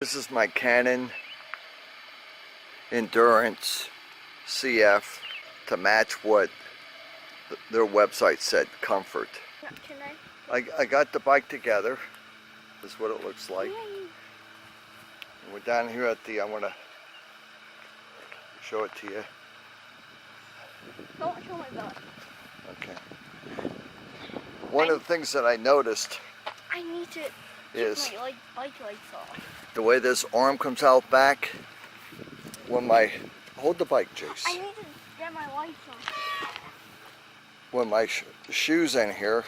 This is my Canon Endurance CF to match what their website said, comfort. Can I got the bike together. This is what it looks like. And we're down here at the, I want to show it to you. Don't show my butt. Okay. One of the things that I noticed I need to is take my bike lights off. the way this arm comes out back when my, hold the bike, Jace. I need to get my lights on. When my shoes in here,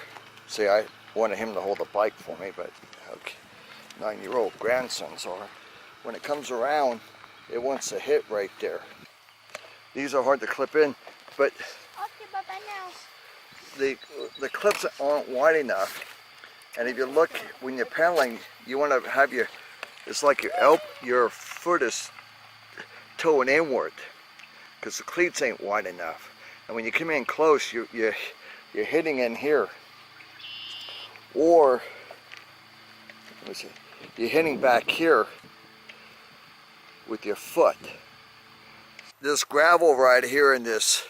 see, I wanted him to hold the bike for me, but okay, 9-year-old grandsons are. When it comes around, it wants to hit right there. These are hard to clip in, but Okay, bye-bye now. the clips aren't wide enough. And if you look, when you're pedaling, you want to have it's like your foot is toeing inward, because the cleats ain't wide enough. And when you come in close, you're hitting in here, or let me see, you're hitting back here with your foot. This gravel right here in this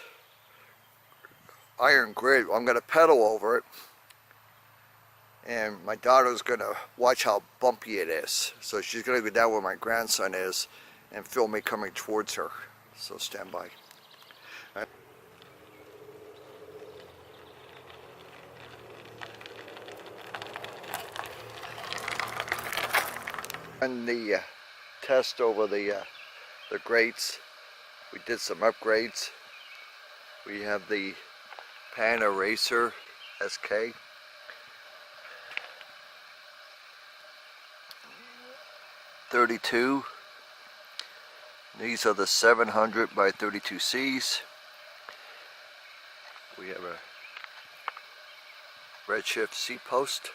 iron grid, I'm going to pedal over it, and my daughter's going to watch how bumpy it is. So she's going to go down where my grandson is and film me coming towards her. So stand by. And the test over the grates, we did some upgrades. We have the Panaracer SK. .32. These are the 700 by 32 Cs. We have a Redshift Seat post.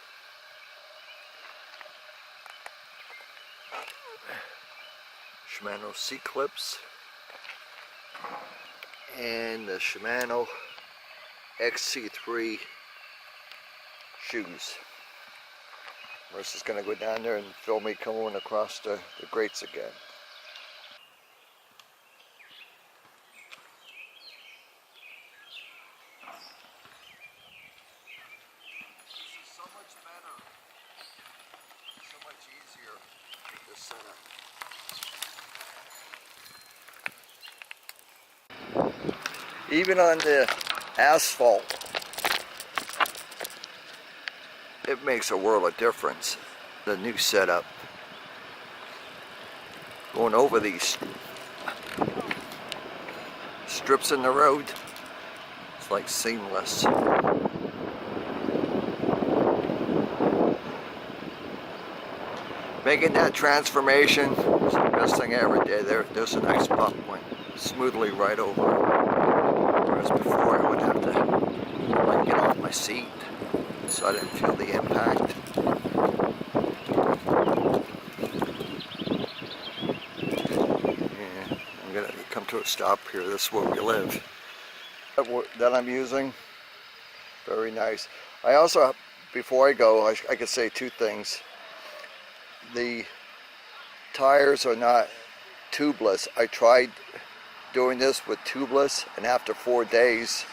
Shimano seat clips. And the Shimano XC3 shoes. Marissa's going to go down there and film me coming across the grates again. This is so much better, so much easier with this setup. Even on the asphalt, it makes a world of difference. The new setup, going over these strips in the road, it's like seamless. Making that transformation is the best thing I ever did. There's a nice bump, went smoothly right over it. Whereas before I would have to like get off my seat, so I didn't feel the impact. Yeah, I'm gonna come to a stop here. This is where we live. That I'm using, very nice. I also, before I go, I could say two things. The tires are not tubeless. I tried doing this with tubeless, and after 4 days,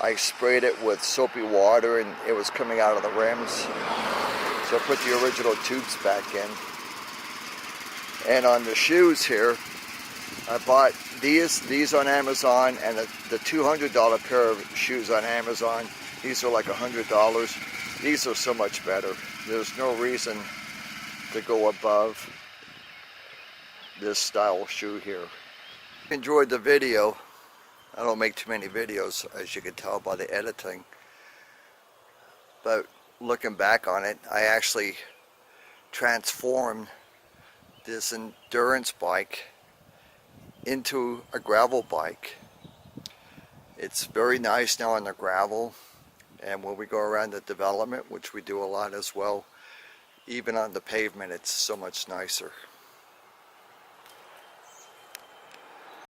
I sprayed it with soapy water and it was coming out of the rims. So I put the original tubes back in. And on the shoes here, I bought these on Amazon, and the $200 pair of shoes on Amazon. These are like $100. These are so much better. There's no reason to go above this style shoe here. Enjoyed the video. I don't make too many videos, as you can tell by the editing, but looking back on it, I actually transformed this endurance bike into a gravel bike. It's very nice now on the gravel, and when we go around the development, which we do a lot as well, even on the pavement, it's so much nicer.